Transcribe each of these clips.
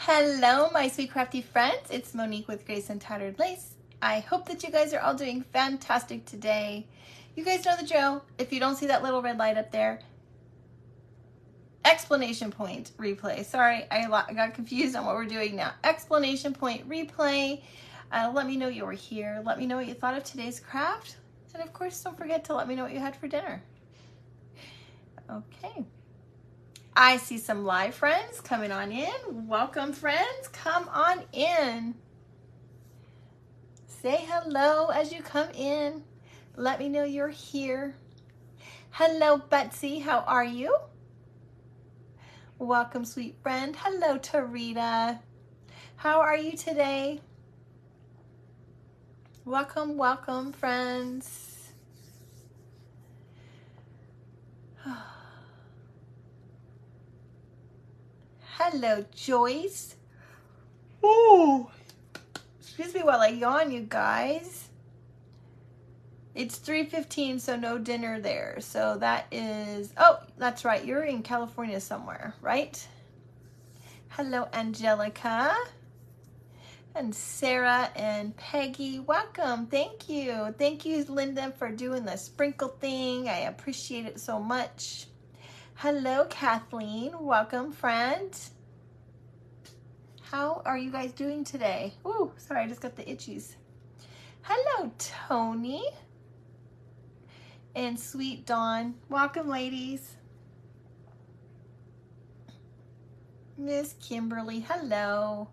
Hello, my sweet crafty friends. It's Monique with Grace and Tattered Lace. I hope that you guys are all doing fantastic today. You guys know the drill. If you don't see that little red light up there, explanation point replay. Sorry, I got confused on what we're doing now. Explanation point replay. Let me know you were here. Let me know what you thought of today's craft. And of course, don't forget to let me know what you had for dinner. Okay. I see some live friends coming on in. Welcome, friends. Come on in. Say hello as you come in. Let me know you're here. Hello, Betsy. How are you? Welcome, sweet friend. Hello, Tarita. How are you today? Welcome, welcome, friends. Hello, Joyce. Oh, excuse me while I yawn, you guys. It's 3:15, so no dinner there. So that is, oh, that's right. You're in California somewhere, right? Hello, Angelica. And Sarah and Peggy, welcome. Thank you. Thank you, Linda, for doing the sprinkle thing. I appreciate it so much. Hello, Kathleen. Welcome, friend. How are you guys doing today? Ooh, sorry, I just got the itchies. Hello, Tony. And Sweet Dawn. Welcome, ladies. Miss Kimberly, hello.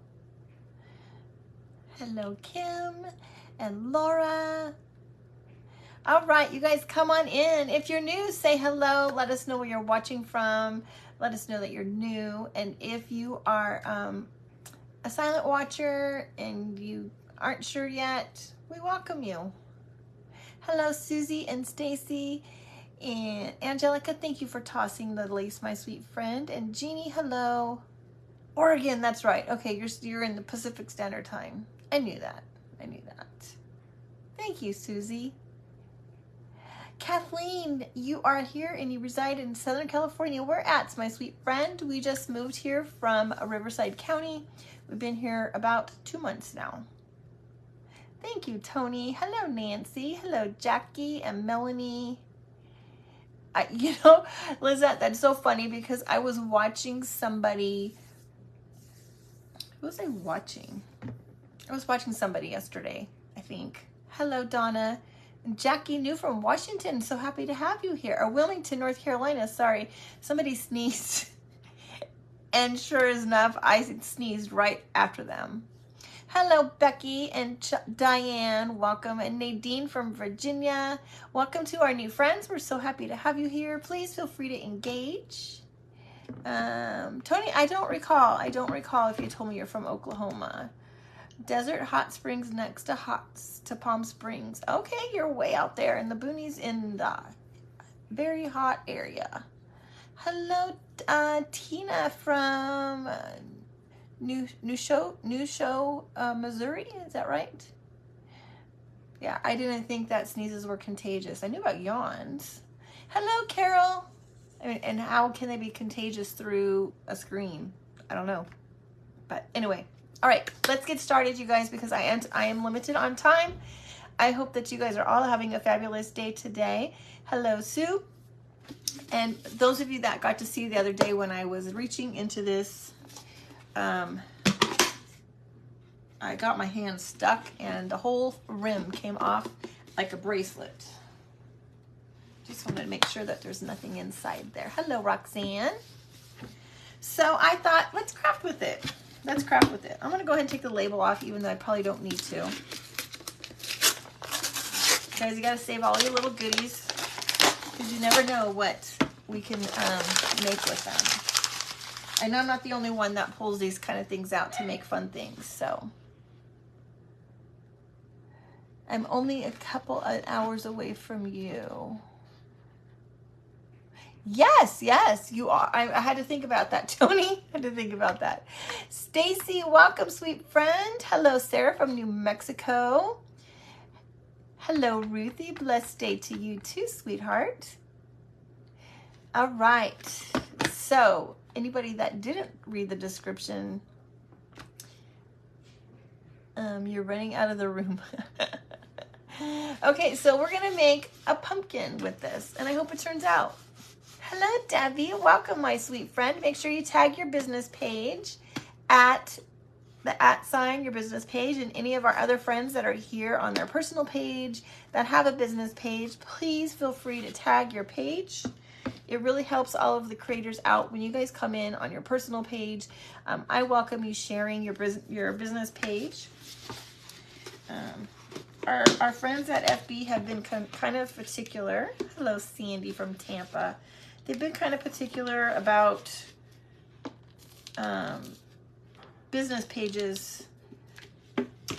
Hello, Kim and Laura. All right, you guys come on in. If you're new, say hello. Let us know where you're watching from. Let us know that you're new. And if you are a silent watcher and you aren't sure yet, we welcome you. Hello, Susie and Stacy and Angelica. Thank you for tossing the lace, my sweet friend. And Jeannie, hello. Oregon, that's right. Okay, you're in the Pacific Standard Time. I knew that. I knew that. Thank you, Susie. Kathleen, you are here and you reside in Southern California. Where at, my sweet friend? We just moved here from Riverside County. We've been here about 2 months now. Thank you, Tony. Hello, Nancy. Hello, Jackie and Melanie. Lizette, that's so funny because I was watching somebody. Who was I watching? I was watching somebody yesterday, I think. Hello, Donna. Jackie New from Washington. So happy to have you here. Or Wilmington, North Carolina. Sorry, somebody sneezed. And sure enough, I sneezed right after them. Hello, Becky and Diane. Welcome. And Nadine from Virginia. Welcome to our new friends. We're so happy to have you here. Please feel free to engage. Tony, I don't recall if you told me you're from Oklahoma. Desert hot springs next to Palm Springs. Okay, you're way out there in the boonies in the very hot area. Hello, Tina from New Show, Missouri. Is that right? Yeah, I didn't think that sneezes were contagious. I knew about yawns. Hello, Carol. And how can they be contagious through a screen? I don't know. But anyway, all right, let's get started, you guys, because I am limited on time. I hope that you guys are all having a fabulous day today. Hello, Sue. And those of you that got to see the other day when I was reaching into this, I got my hand stuck and the whole rim came off like a bracelet. Just wanted to make sure that there's nothing inside there. Hello, Roxanne. So I thought, let's craft with it. Let's craft with it. I'm going to go ahead and take the label off, even though I probably don't need to. Guys, you got to save all your little goodies, because you never know what we can make with them. I know I'm not the only one that pulls these kind of things out to make fun things, so. I'm only a couple of hours away from you. Yes, you are. I had to think about that, Tony. I had to think about that. Stacy, welcome, sweet friend. Hello, Sarah from New Mexico. Hello, Ruthie. Blessed day to you too, sweetheart. All right. So, anybody that didn't read the description You're running out of the room. Okay, so we're gonna make a pumpkin with this, and I hope it turns out. Hello, Debbie. Welcome, my sweet friend. Make sure you tag your business page at the @ your business page, and any of our other friends that are here on their personal page that have a business page, please feel free to tag your page. It really helps all of the creators out when you guys come in on your personal page. I welcome you sharing your business page. Our friends at FB have been kind of particular. Hello, Sandy from Tampa. They've been kind of particular about business pages,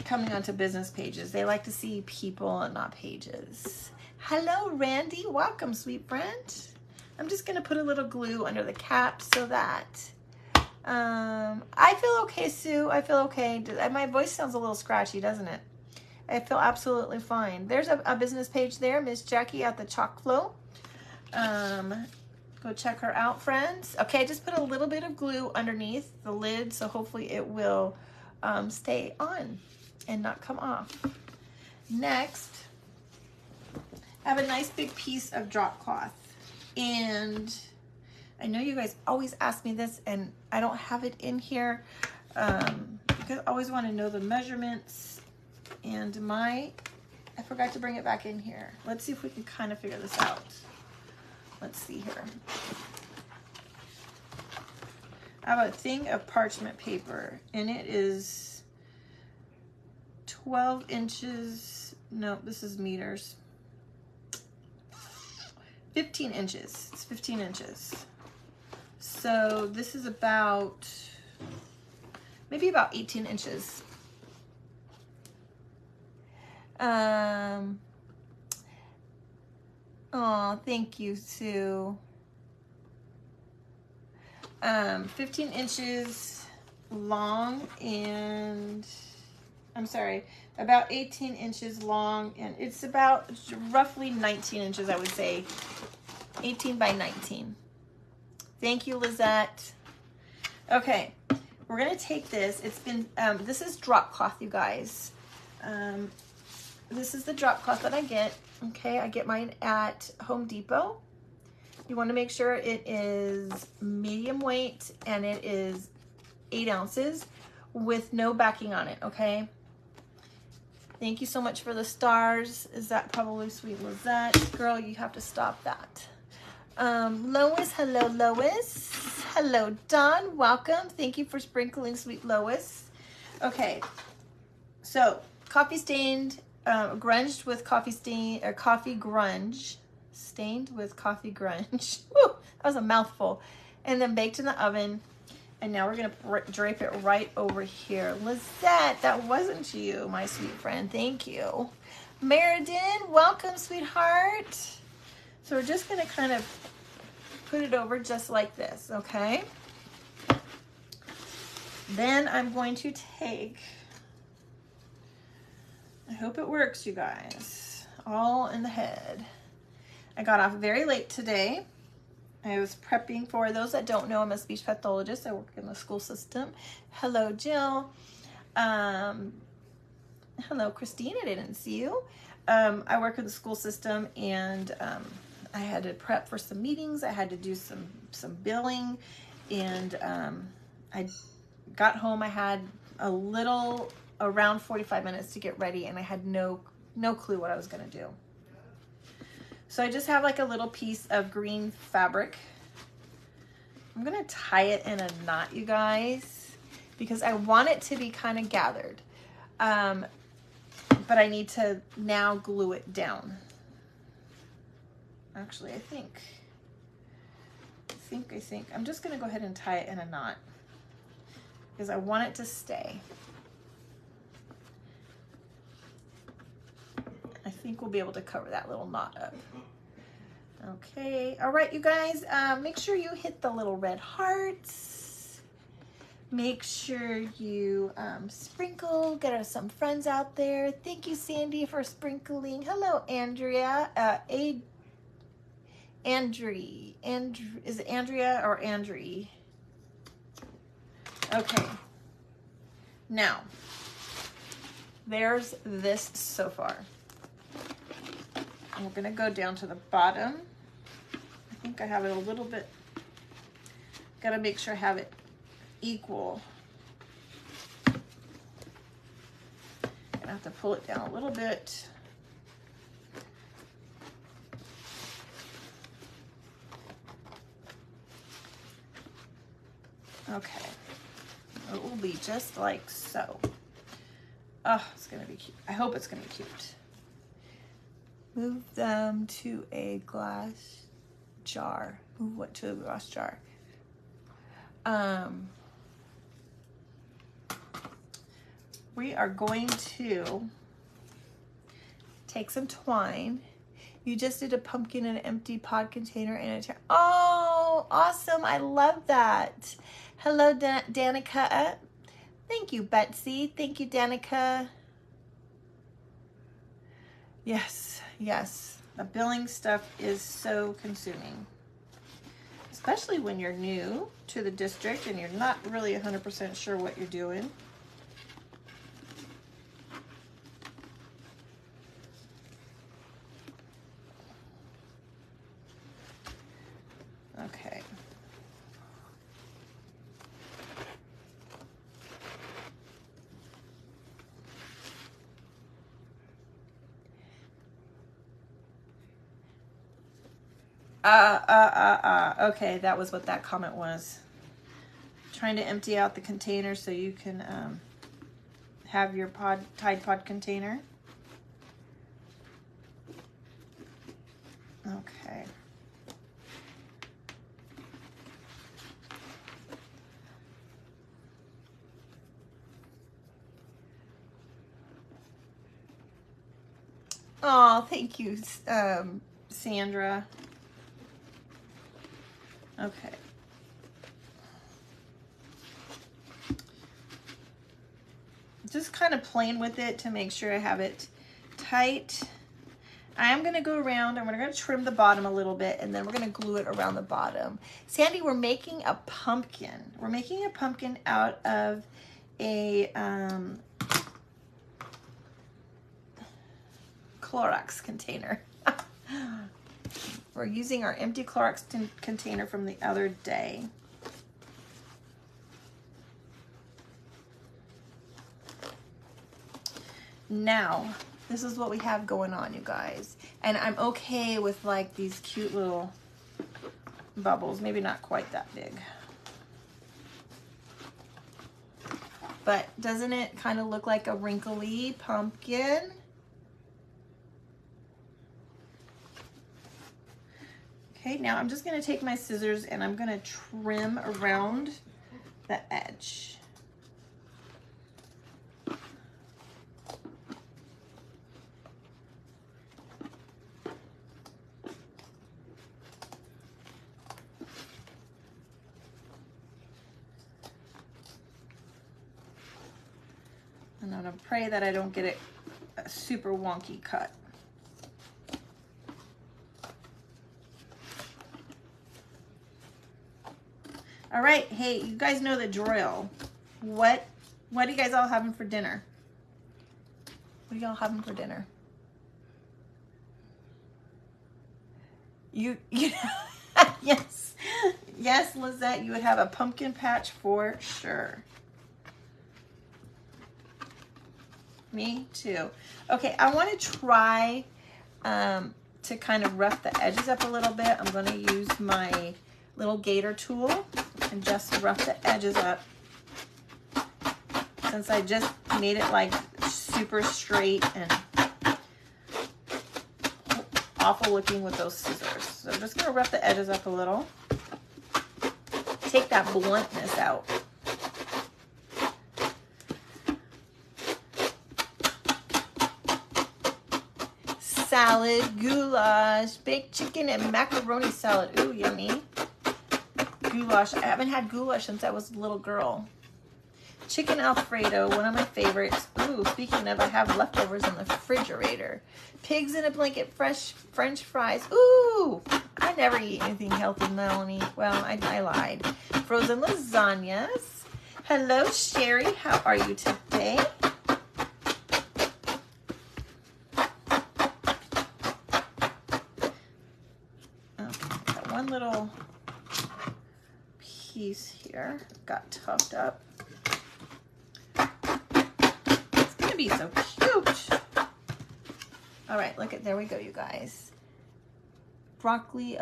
coming onto business pages. They like to see people and not pages. Hello, Randy. Welcome, sweet friend. I'm just going to put a little glue under the cap so that I feel okay, Sue. I feel okay. My voice sounds a little scratchy, doesn't it? I feel absolutely fine. There's a business page there, Miss Jackie at the Chalk Flow. Go check her out, friends. Okay, just put a little bit of glue underneath the lid, so hopefully it will stay on and not come off. Next, I have a nice big piece of drop cloth. And I know you guys always ask me this, and I don't have it in here because I always want to know the measurements. And I forgot to bring it back in here. Let's see if we can kind of figure this out. Let's see here. I have a thing of parchment paper, and it is 12 inches. No, this is meters. 15 inches. It's 15 inches. So this is about, maybe about 18 inches. Oh, thank you, Sue. 15 inches long, and I'm sorry, about 18 inches long, and it's about roughly 19 inches, I would say. 18 by 19. Thank you, Lizette. Okay, we're gonna take this. It's been, this is drop cloth, you guys. This is the drop cloth that I get. Okay, I get mine at Home Depot. You want to make sure it is medium weight and it is 8 ounces with no backing on it, okay? Thank you so much for the stars. Is that probably sweet Lizette? Girl, you have to stop that. Lois, hello, Lois. Hello, Dawn, welcome. Thank you for sprinkling, sweet Lois. Okay, so coffee stained, grunged with coffee stain, or coffee grunge, stained with coffee grunge. Woo, that was a mouthful. And then baked in the oven. And now we're gonna drape it right over here. Lizette, that wasn't you, my sweet friend. Thank you. Meriden, welcome, sweetheart. So we're just gonna kind of put it over just like this, okay? Then I'm going to take, I hope it works, you guys, all in the head. I got off very late today. I was prepping for, those that don't know, I'm a speech pathologist. I work in the school system. Hello, Jill. Hello, Christine, I didn't see you. I work in the school system, and I had to prep for some meetings. I had to do some billing, and I got home. I had around 45 minutes to get ready, and I had no clue what I was gonna do. So I just have like a little piece of green fabric. I'm gonna tie it in a knot, you guys, because I want it to be kind of gathered. But I need to now glue it down. Actually, I think I'm just gonna go ahead and tie it in a knot because I want it to stay. I think we'll be able to cover that little knot up. Okay, all right, you guys, make sure you hit the little red hearts. Make sure you sprinkle, get us some friends out there. Thank you, Sandy, for sprinkling. Hello, Andrea. Is it Andrea or Andrie? Okay, now, there's this so far. And we're gonna go down to the bottom. I think I have it a little bit, gotta make sure I have it equal. Gonna have to pull it down a little bit. Okay, it will be just like so. Oh, it's gonna be cute. I hope it's gonna be cute. Move them to a glass jar. Move what to a glass jar. We are going to take some twine. You just did a pumpkin in an empty pod container and a oh, awesome. I love that. Hello, Danica. Thank you, Betsy. Thank you, Danica. Yes, yes. The billing stuff is so consuming, especially when you're new to the district and you're not really 100% sure what you're doing. Okay. Okay, that was what that comment was. Trying to empty out the container so you can have your Tide Pod container. Okay. Oh, thank you, Sandra. Okay. Just kind of playing with it to make sure I have it tight. I am going to go around and we're going to trim the bottom a little bit and then we're going to glue it around the bottom. Sandy, we're making a pumpkin. We're making a pumpkin out of a Clorox container. We're using our empty Clorox container from the other day. Now, this is what we have going on, you guys. And I'm okay with like these cute little bubbles. Maybe not quite that big. But doesn't it kind of look like a wrinkly pumpkin? Okay, now I'm just going to take my scissors and I'm going to trim around the edge. And I'm going to pray that I don't get it a super wonky cut. All right, hey, you guys know the drill. What are you guys all having for dinner? What are y'all having for dinner? You yes, yes, Lizette, you would have a pumpkin patch for sure. Me too. Okay, I want to try to kind of rough the edges up a little bit. I'm going to use my little gator tool and just rough the edges up. Since I just made it like super straight and awful looking with those scissors. So I'm just going to rough the edges up a little. Take that bluntness out. Salad, goulash, baked chicken, and macaroni salad. Ooh, yummy. Goulash. I haven't had goulash since I was a little girl. Chicken Alfredo, one of my favorites. Ooh, speaking of, I have leftovers in the refrigerator. Pigs in a blanket, fresh French fries. Ooh, I never eat anything healthy, Melanie. Well, I lied. Frozen lasagnas. Hello, Sherry. How are you today? one little piece here got tucked up. It's gonna be so cute. All right, look at, there we go, you guys. Broccoli,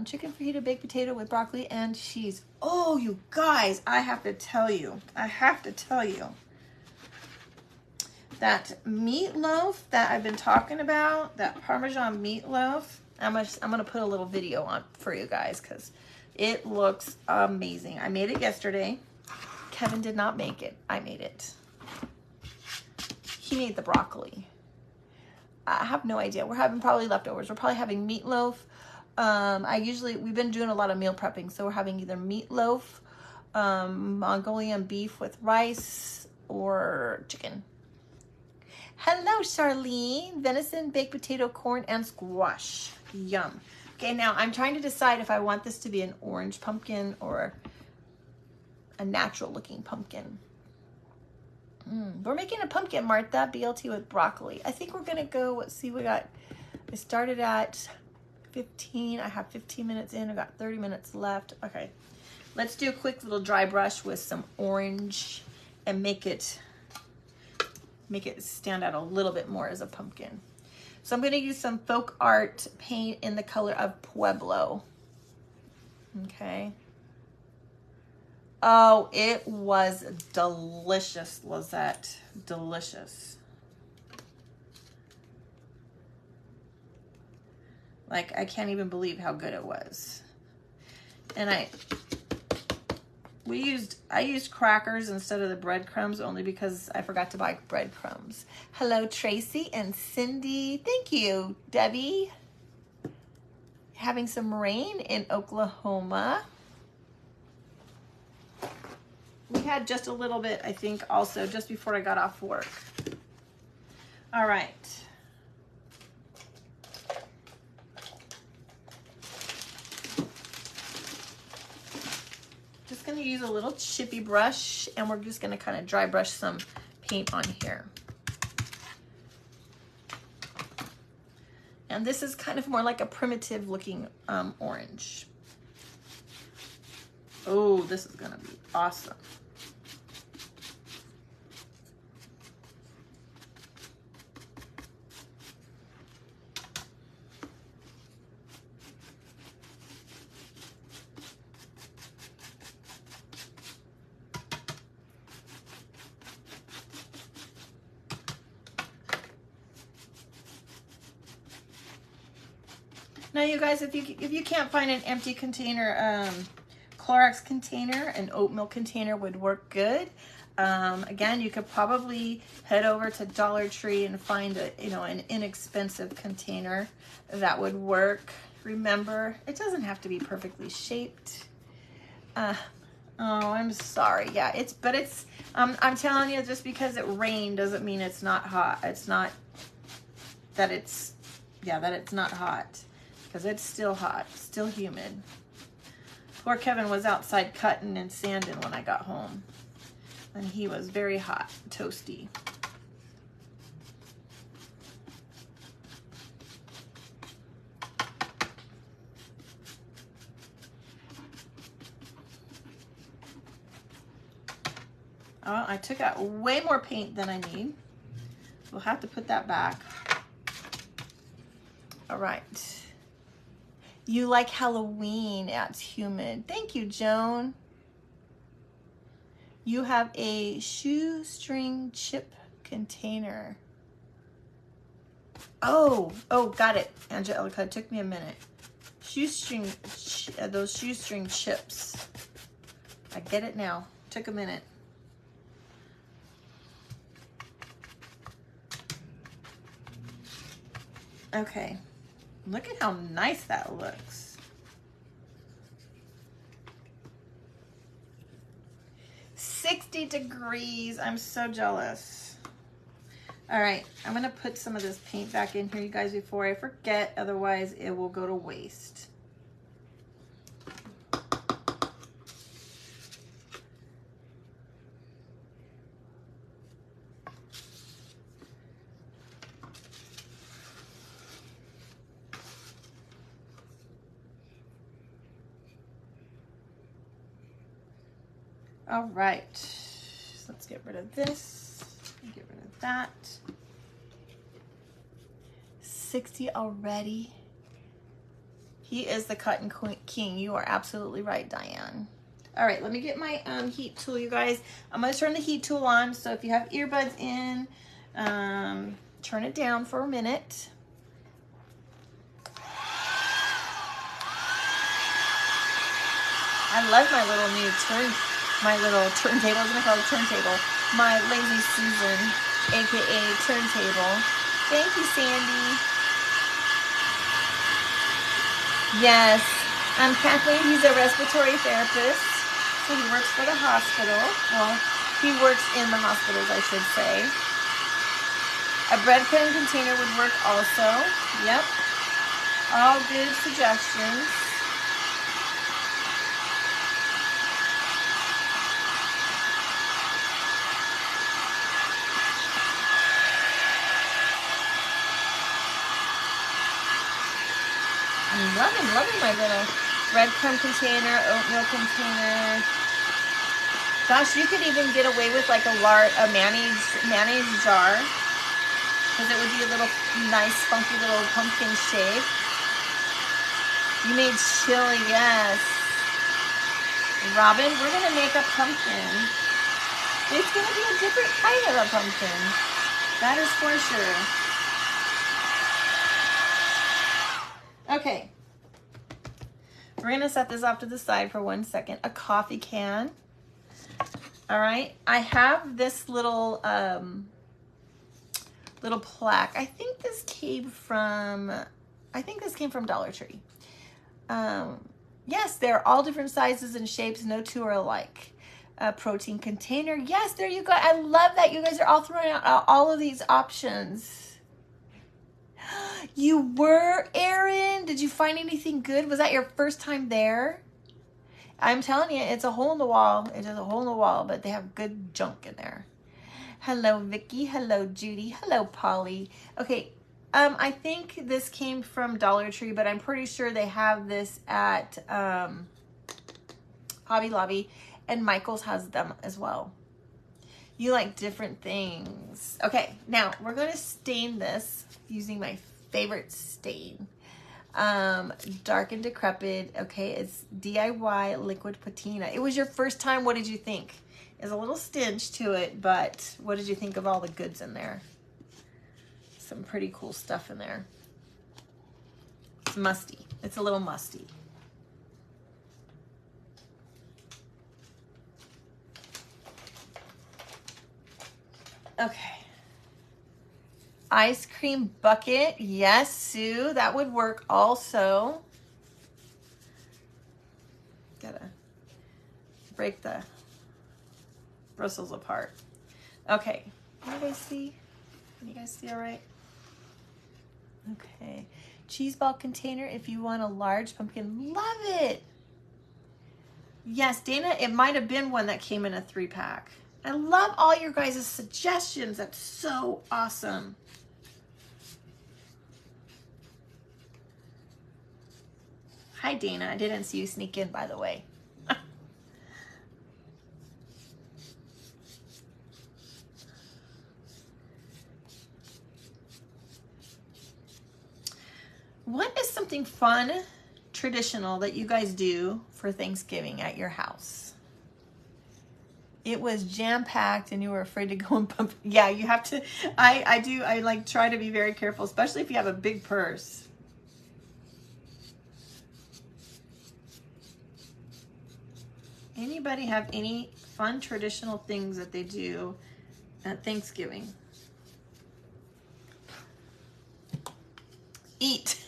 chicken fajita baked potato with broccoli and cheese. Oh, you guys, I have to tell you, that meatloaf that I've been talking about, that Parmesan meatloaf, I'm gonna put a little video on for you guys because it looks amazing. I made it yesterday. Kevin did not make it. I made it. He made the broccoli. I have no idea. We're having probably leftovers. We're probably having meatloaf. We've been doing a lot of meal prepping, so we're having either meatloaf, Mongolian beef with rice, or chicken. Hello, Charlene. Venison, baked potato, corn, and squash. Yum. Okay, now I'm trying to decide if I want this to be an orange pumpkin or a natural looking pumpkin. We're making a pumpkin, Martha, BLT with broccoli. I think we're gonna go, let's see, I started at 15, I have 15 minutes in, I got 30 minutes left. Okay, let's do a quick little dry brush with some orange and make it stand out a little bit more as a pumpkin. So I'm gonna use some folk art paint in the color of Pueblo. Okay. Oh, it was delicious, Lizette. Delicious. Like, I can't even believe how good it was. And I used crackers instead of the breadcrumbs only because I forgot to buy breadcrumbs. Hello, Tracy and Cindy. Thank you, Debbie. Having some rain in Oklahoma. We had just a little bit, I think, also just before I got off work. All right. Just gonna use a little chippy brush and we're just gonna kind of dry brush some paint on here. And this is kind of more like a primitive looking orange. Oh, this is gonna be awesome. Now, you guys, if you can't find an empty container, Clorox container, an oat milk container would work good. Again, you could probably head over to Dollar Tree and find an inexpensive container that would work. Remember, it doesn't have to be perfectly shaped. Oh, I'm sorry. Yeah, I'm telling you, just because it rained doesn't mean it's not hot. It's not that it's not hot, because it's still hot, still humid. Poor Kevin was outside cutting and sanding when I got home, and he was very hot, toasty. Oh, I took out way more paint than I need. We'll have to put that back. All right. You like Halloween? Yeah, it's humid. Thank you, Joan. You have a shoestring chip container. Oh, got it, Angelica. It took me a minute. Those shoestring chips. I get it now. Took a minute. Okay. Look at how nice that looks. 60 degrees. I'm so jealous. All right, I'm gonna put some of this paint back in here, you guys, before I forget. Otherwise, it will go to waste. All right. So let's get rid of this. Get rid of that. 60 already. He is the cutting king. You are absolutely right, Diane. All right, let me get my heat tool, you guys. I'm going to turn the heat tool on. So if you have earbuds in, turn it down for a minute. I love my little new turntable. I was going to call it a turntable. My Lazy Susan, aka turntable. Thank you, Sandy. Yes, Kathleen, he's a respiratory therapist. So he works for the hospital. Well, he works in the hospitals, I should say. A breadcrumb container would work also. Yep. All good suggestions. I'm loving my little breadcrumb container, oatmeal container. Gosh, you could even get away with like a mayonnaise jar, because it would be a little nice, funky little pumpkin shape. You made chili, yes. Robin, we're gonna make a pumpkin. It's gonna be a different kind of a pumpkin. That is for sure. Okay, we're gonna set this off to the side for 1 second. A coffee can. All right, I have this little little plaque. I think this came from Dollar Tree. Yes, they're all different sizes and shapes. No two are alike. A protein container. Yes, there you go. I love that you guys are all throwing out all of these options. You were, Erin? Did you find anything good? Was that your first time there? I'm telling you, it's a hole in the wall. It is a hole in the wall, but they have good junk in there. Hello, Vicky. Hello, Judy. Hello, Polly. Okay, I think this came from Dollar Tree, but I'm pretty sure they have this at Hobby Lobby, and Michael's has them as well. You like different things. Okay, now we're going to stain this using my favorite stain. Dark and Decrepit. Okay, it's DIY liquid patina. It was your first time. What did you think? There's a little stench to it, but what did you think of all the goods in there? Some pretty cool stuff in there. It's musty. It's a little musty. Okay. Ice cream bucket. Yes, Sue, that would work also. Gotta break the bristles apart. Okay. Can you guys see? Can you guys see all right? Okay. Cheese ball container if you want a large pumpkin. Love it. Yes, Dana, it might have been one that came in a 3-pack. I love all your guys' suggestions. That's so awesome. Hi, Dana. I didn't see you sneak in, by the way. What is something fun, traditional that you guys do for Thanksgiving at your house? It was jam-packed and you were afraid to go and pump. Yeah, you have to. I like try to be very careful, especially if you have a big purse. Anybody have any fun traditional things that they do at Thanksgiving? Eat.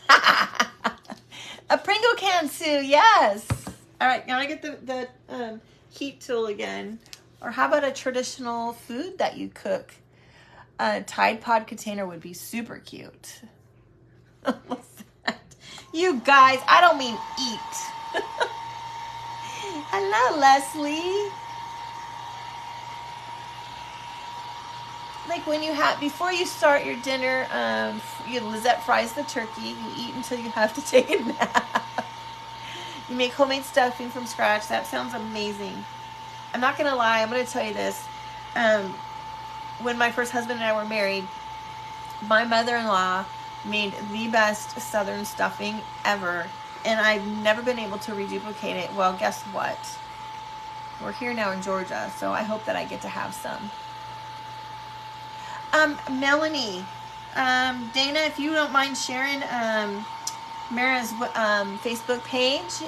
A Pringle can, Sue. Yes. All right, now I get the heat tool again. Or how about a traditional food that you cook? A Tide Pod container would be super cute. What's that? You guys, I don't mean eat. Hello, Leslie. Like when you have, before you start your dinner, Lizette fries the turkey. You eat until you have to take a nap. You make homemade stuffing from scratch. That sounds amazing. I'm not gonna lie, I'm gonna tell you this. When my first husband and I were married, my mother-in-law made the best Southern stuffing ever, and I've never been able to reduplicate it. Well, guess what? We're here now in Georgia, so I hope that I get to have some. Melanie, Dana, if you don't mind sharing Mara's Facebook page,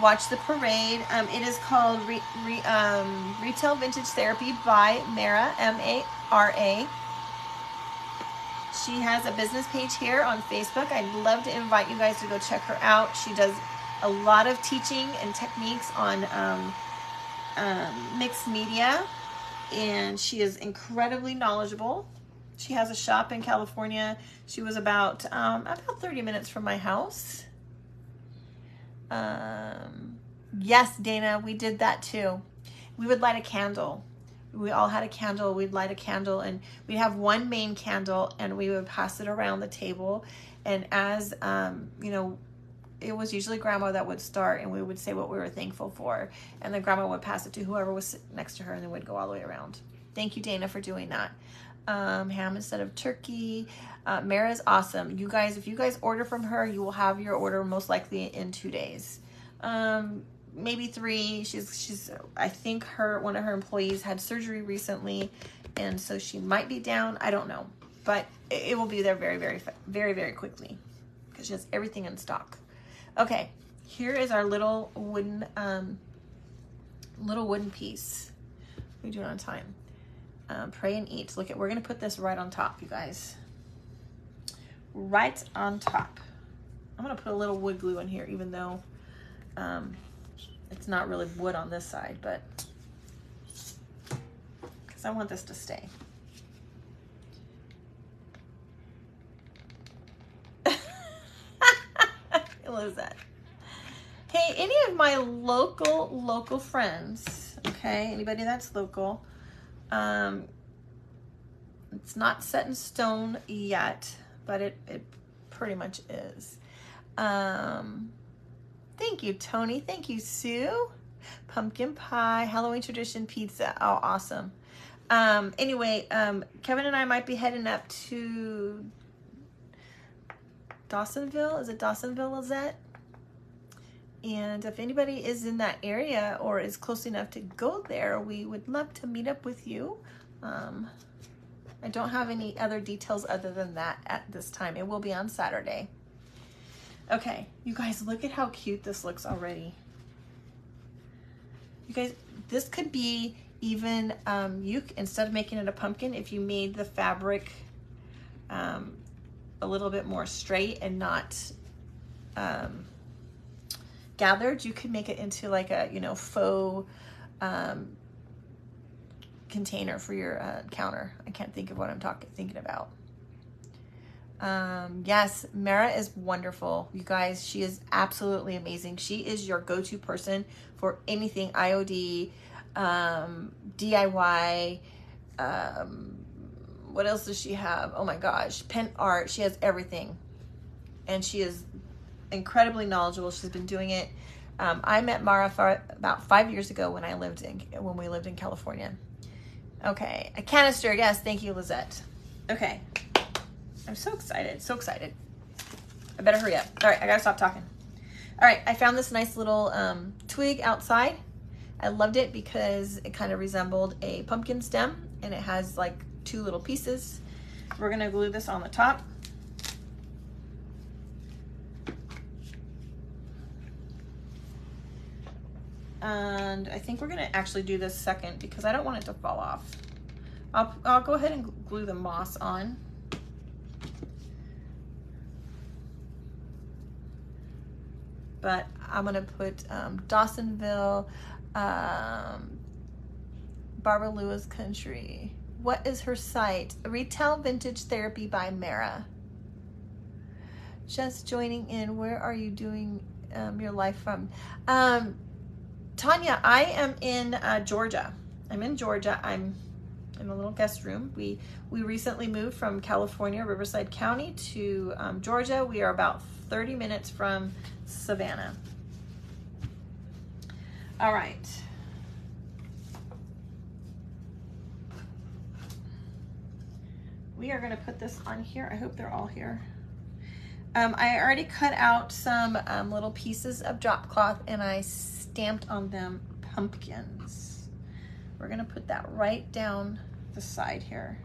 watch the parade. It is called Retail Vintage Therapy by Mara, M-A-R-A. She has a business page here on Facebook. I'd love to invite you guys to go check her out. She does a lot of teaching and techniques on mixed media, and she is incredibly knowledgeable. She has a shop in California. She was about 30 minutes from my house. Yes, Dana, we did that too. We would light a candle. We all had a candle. We'd light a candle, and we'd have one main candle, and we would pass it around the table. And as you know, it was usually grandma that would start, and we would say what we were thankful for, and then grandma would pass it to whoever was sitting next to her, and then we'd go all the way around. Thank you, Dana, for doing that. Ham instead of turkey. Mara is awesome. You guys, if you guys order from her, you will have your order most likely in 2 days. Maybe 3. She's I think one of her employees had surgery recently, and so she might be down. I don't know, but it will be there very, very, very, very quickly because she has everything in stock. Okay, here is our little wooden piece. We do it on time. Pray and eat. Look at, we're gonna put this right on top, you guys. Right on top. I'm gonna put a little wood glue in here, even though it's not really wood on this side, but because I want this to stay. What is that? Hey, any of my local friends, okay, anybody that's local, it's not set in stone yet, but it pretty much is. Thank you, Tony. Thank you, Sue. Pumpkin pie, Halloween tradition pizza. Oh, awesome. Anyway, Kevin and I might be heading up to Dawsonville. Is it Dawsonville, Lizette? And if anybody is in that area or is close enough to go there, we would love to meet up with you. I don't have any other details other than that at this time. It will be on Saturday. Okay, you guys, look at how cute this looks already. You guys, this could be even, instead of making it a pumpkin, if you made the fabric a little bit more straight and not gathered, you could make it into like a, faux container for your counter. I can't think of what I'm thinking about. Yes, Mara is wonderful. You guys, she is absolutely amazing. She is your go-to person for anything IOD, DIY. What else does she have? Oh my gosh, pen art. She has everything. And she is incredibly knowledgeable. She's been doing it. I met Mara for about 5 years ago when we lived in California. Okay, a canister. Yes, thank you, Lizette. Okay, I'm so excited, so excited. I better hurry up. All right, I gotta stop talking. All right, I found this nice little twig outside. I loved it because it kind of resembled a pumpkin stem, and it has like 2 little pieces. We're gonna glue this on the top. And I think we're gonna actually do this second because I don't want it to fall off. I'll go ahead and glue the moss on. But I'm gonna put Dawsonville, Barbara Lewis Country. What is her site? Retail Vintage Therapy by Mara. Just joining in. Where are you doing your live from? Tanya, I am in Georgia. I'm in Georgia. I'm in a little guest room. We recently moved from California, Riverside County, to Georgia. We are about 30 minutes from Savannah. All right. We are going to put this on here. I hope they're all here. I already cut out some little pieces of drop cloth and I stamped on them pumpkins. We're going to put that right down the side here.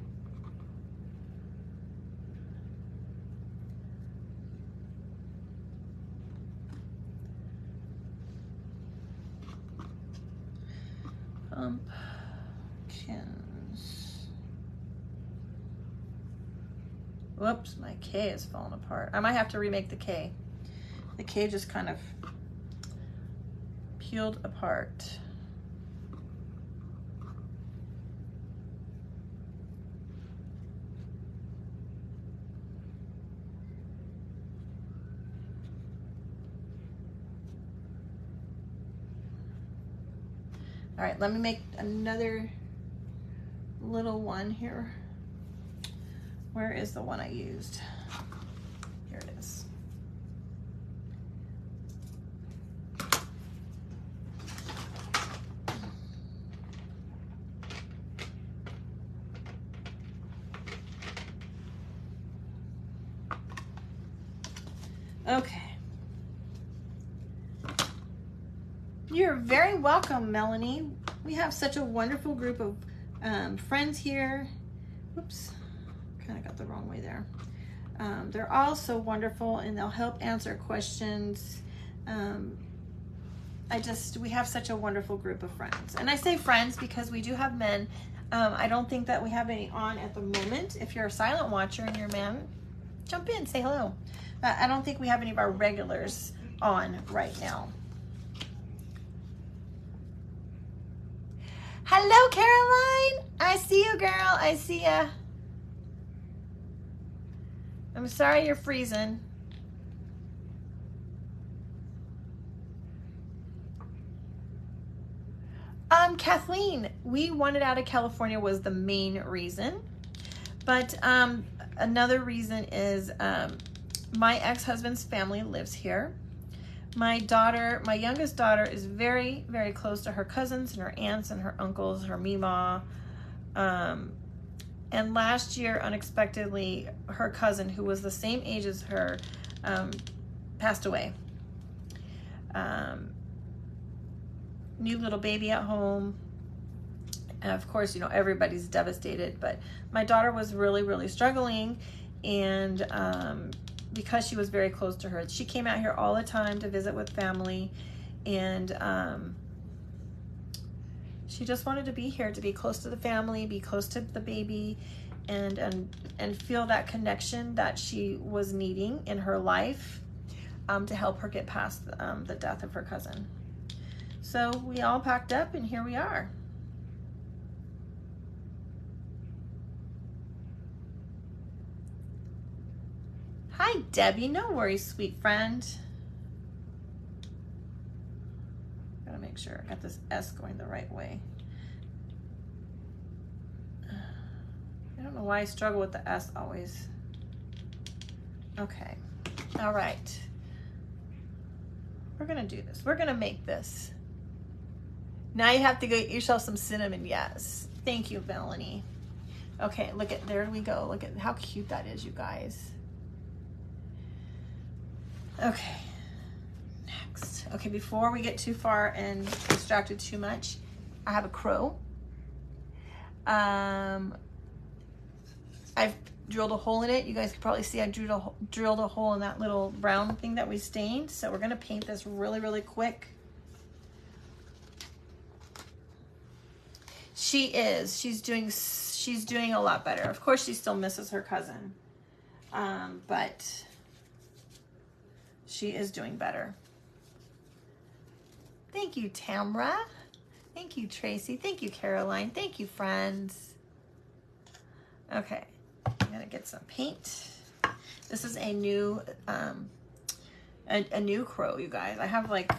Pumpkins. Whoops, my K is falling apart. I might have to remake the K. The K just kind of peeled apart. All right, let me make another little one here. Where is the one I used? Here it is. Okay. You're very welcome, Melanie. We have such a wonderful group of friends here. Oops, kind of got the wrong way there. They're all so wonderful and they'll help answer questions. We have such a wonderful group of friends. And I say friends because we do have men. I don't think that we have any on at the moment. If you're a silent watcher and you're a man, jump in, say hello. I don't think we have any of our regulars on right now. Hello, Caroline. I see you, girl. I see ya. I'm sorry you're freezing. Kathleen, we wanted out of California was the main reason. But another reason is my ex-husband's family lives here. My youngest daughter is very, very close to her cousins and her aunts and her uncles, her Mima. And last year, unexpectedly, her cousin, who was the same age as her, passed away. New little baby at home. And of course, you know, everybody's devastated, but my daughter was really, really struggling. And because she was very close to her, she came out here all the time to visit with family. And she just wanted to be here, to be close to the family, be close to the baby, and feel that connection that she was needing in her life to help her get past the death of her cousin. So we all packed up and here we are. Hi, Debbie. No worries, sweet friend. Gotta make sure I got this S going the right way. I don't know why I struggle with the S always. Okay. All right. We're gonna do this. We're gonna make this. Now you have to go get yourself some cinnamon. Yes. Thank you, Melanie. Okay, look at, there we go. Look at how cute that is, you guys. Okay, next. Okay, before we get too far and distracted too much, I have a crow. I've drilled a hole in it. You guys can probably see I drilled a hole in that little brown thing that we stained. So we're gonna paint this really, really quick. She's doing a lot better. Of course, she still misses her cousin, but she is doing better. Thank you, Tamra. Thank you, Tracy. Thank you, Caroline. Thank you, friends. Okay, I'm gonna get some paint. This is a new crow, you guys. I have like,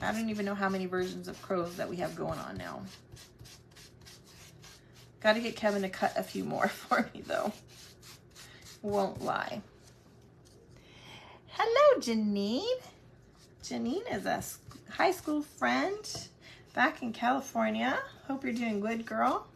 I don't even know how many versions of crows that we have going on now. Got to get Kevin to cut a few more for me though. Won't lie. Hello, Janine. Janine is a high school friend. back in California. Hope you're doing good, girl.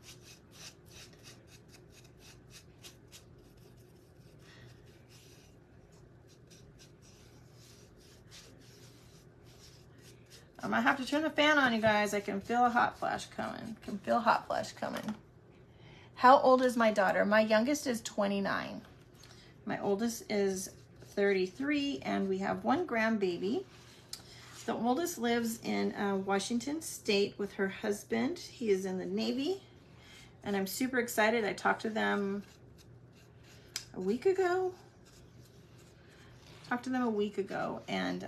I might have to turn the fan on, you guys. I can feel a hot flash coming. Can feel hot flash coming. How old is my daughter? My youngest is 29. My oldest is 33, and we have 1 grandbaby. The oldest lives in Washington State with her husband. He is in the Navy, and I'm super excited. I talked to them a week ago. And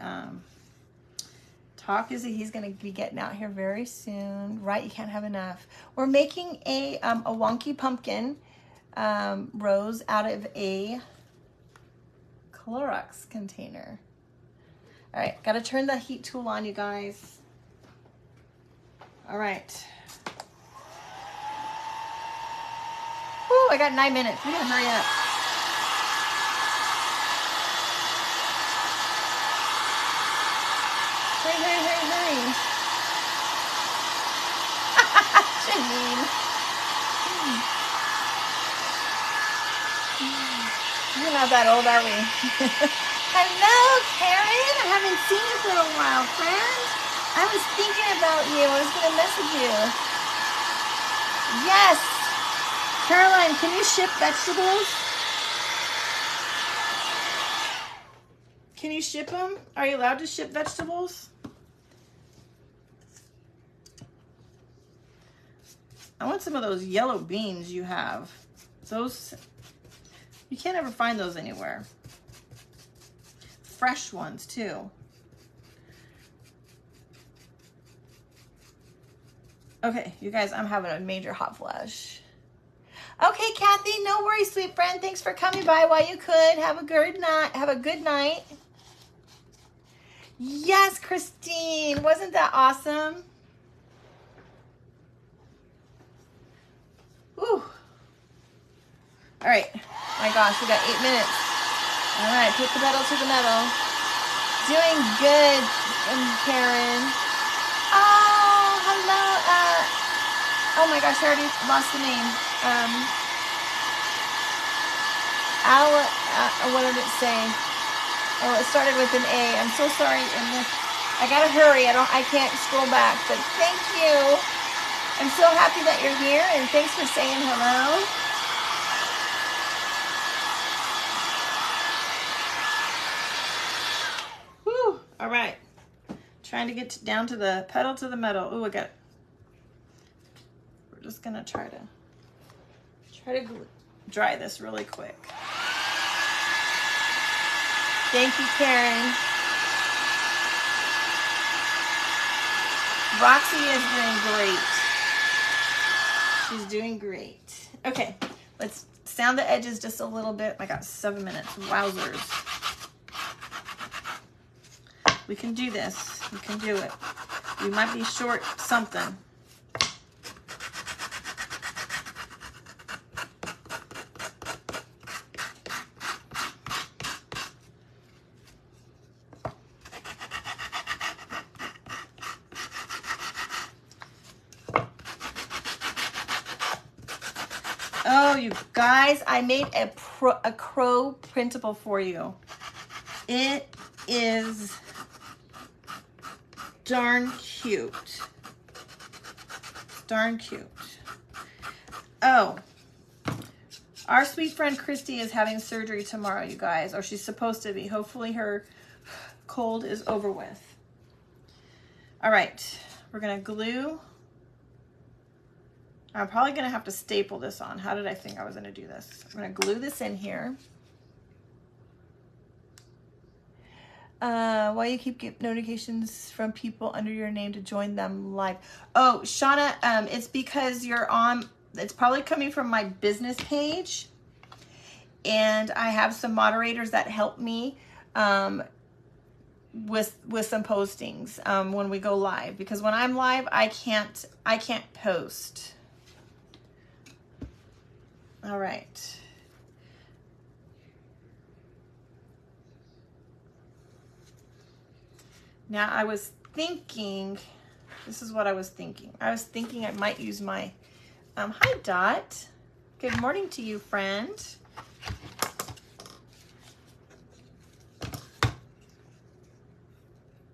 talk is that he's going to be getting out here very soon. Right? You can't have enough. We're making a wonky pumpkin rose out of a Clorox container. All right, got to turn the heat tool on, you guys. All right. Woo, I got 9 minutes. We gotta hurry up. Hurry. Janine. We're not that old, are we? Hello, Karen. I haven't seen you for a while, friend. I was thinking about you. I was going to message you. Yes. Caroline, can you ship vegetables? Can you ship them? Are you allowed to ship vegetables? I want some of those yellow beans you have. Those, you can't ever find those anywhere. Fresh ones too. Okay, you guys, I'm having a major hot flash. Okay, Kathy, no worries, sweet friend. Thanks for coming by while you could. Have a good night. Have a good night. Yes, Christine. Wasn't that awesome? Whew. All right. My gosh, we got 8 minutes. All right, put the pedal to the metal. Doing good, Karen. Oh, hello. Oh my gosh, I already lost the name. What did it say? Oh, it started with an A. I'm so sorry. I gotta hurry. I can't scroll back. But thank you. I'm so happy that you're here, and thanks for saying hello. Whew. All right. Trying to get down to the pedal to the metal. Ooh, I got it. We're just gonna try to dry this really quick. Thank you, Karen. Roxy is doing great. She's doing great. Okay, let's sound the edges just a little bit. I got 7 minutes. Wowzers. We can do this. We can do it. We might be short something. Oh, you guys, I made a crow printable for you. It is darn cute. Darn cute. Oh, our sweet friend Christy is having surgery tomorrow, you guys, or she's supposed to be. Hopefully her cold is over with. All right, we're gonna glue. I'm probably gonna have to staple this on. How did I think I was gonna do this? I'm gonna glue this in here. Why you keep notifications from people under your name to join them live? Oh, Shauna, it's because you're on, it's probably coming from my business page. And I have some moderators that help me with some postings when we go live. Because when I'm live, I can't post. All right. Now I was thinking, This is what I was thinking. I was thinking I might use my, hi Dot. Good morning to you, friend.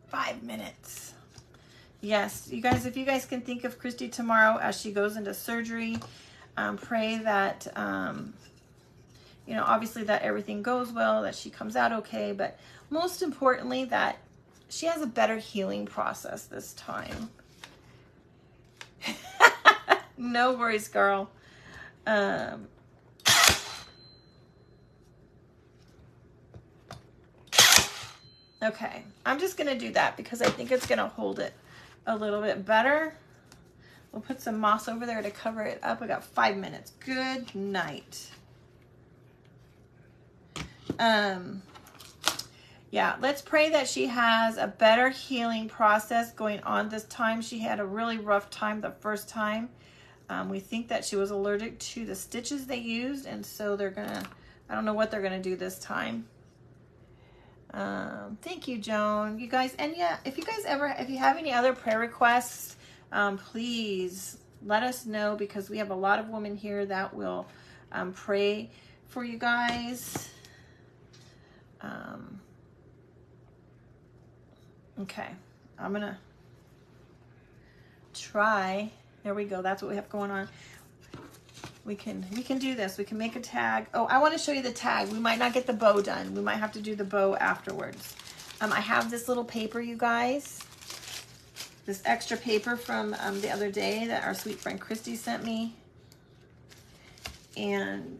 Five minutes. Yes, you guys, if you guys can think of Christy tomorrow as she goes into surgery, pray that, you know, obviously that everything goes well, that she comes out okay, but most importantly that she has a better healing process this time. No worries, girl. Okay, I'm just gonna do that because I think it's gonna hold it a little bit better. We'll put some moss over there to cover it up. We got 5 minutes. Good night. Yeah, let's pray that she has a better healing process going on this time. She had a really rough time the first time. We think that she was allergic to the stitches they used, and so they're gonna, I don't know what they're gonna do this time. Thank you, Joan. You guys, and yeah, if you have any other prayer requests, please let us know, because we have a lot of women here that will pray for you guys. Okay, I'm gonna try. There we go. That's what we have going on. We can do this. We can make a tag. Oh, I want to show you the tag. We might not get the bow done. We might have to do the bow afterwards. I have this little paper, you guys. This extra paper from the other day that our sweet friend Christy sent me. And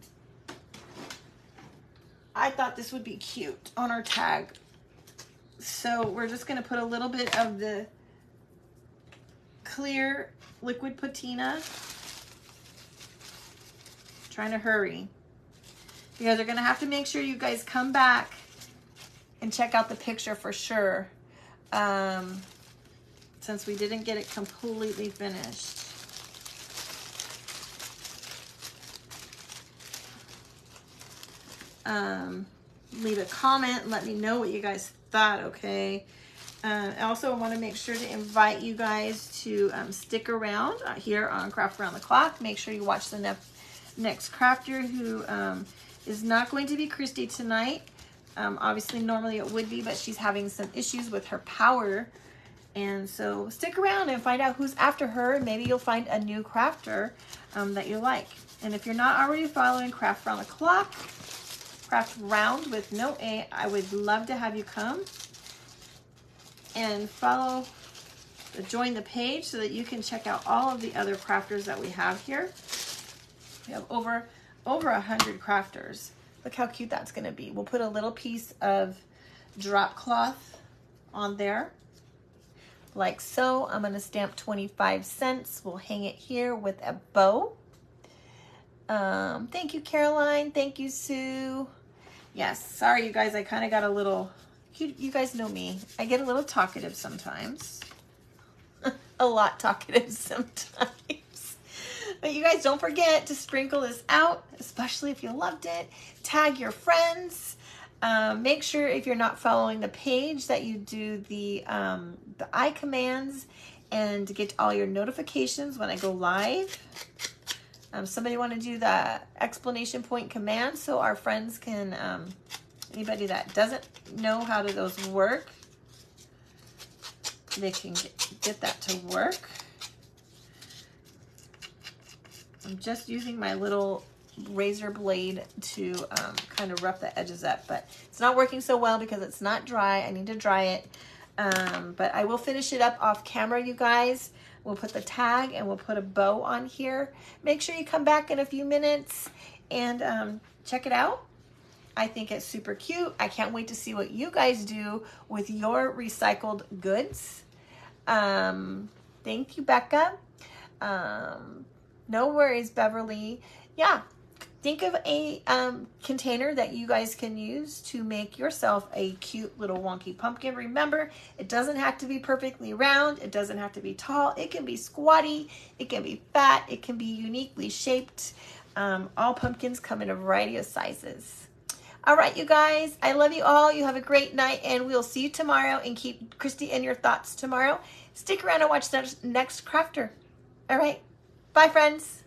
I thought this would be cute on our tag. So we're just going to put a little bit of the clear liquid patina. Trying to hurry. You guys are going to have to make sure you guys come back and check out the picture for sure. Since we didn't get it completely finished. Leave a comment. Let me know what you guys thought, okay? I also want to make sure to invite you guys to stick around here on Craft Around the Clock. Make sure you watch the next crafter, who is not going to be Christy tonight. Obviously, normally it would be, but she's having some issues with her power. And so stick around and find out who's after her. Maybe you'll find a new crafter that you like. And if you're not already following Craft Around the Clock, Craft Round with no A, I would love to have you come and follow, join the page so that you can check out all of the other crafters that we have here. We have over 100 crafters. Look how cute that's going to be. We'll put a little piece of drop cloth on there, like so. I'm going to stamp 25 cents. We'll hang it here with a bow. Thank you, Caroline. Thank you, Sue. Yes, sorry, you guys. I kind of got a little, you guys know me. I get a little talkative sometimes. A lot talkative sometimes. But you guys don't forget to sprinkle this out, especially if you loved it. Tag your friends. Make sure if you're not following the page that you do the I commands and get all your notifications when I go live. Somebody want to do the exclamation point command so our friends can, anybody that doesn't know how those work, they can get that to work. I'm just using my little razor blade to kind of rough the edges up, but it's not working so well because it's not dry. I need to dry it, but I will finish it up off camera, you guys. We'll put the tag and we'll put a bow on here. Make sure you come back in a few minutes and check it out. I think it's super cute. I can't wait to see what you guys do with your recycled goods. Thank you, Becca. No worries, Beverly. Yeah, think of a container that you guys can use to make yourself a cute little wonky pumpkin. Remember, it doesn't have to be perfectly round. It doesn't have to be tall. It can be squatty. It can be fat. It can be uniquely shaped. All pumpkins come in a variety of sizes. All right, you guys, I love you all. You have a great night, and we'll see you tomorrow. And keep Christy in your thoughts tomorrow. Stick around and watch the next crafter. All right. Bye, friends.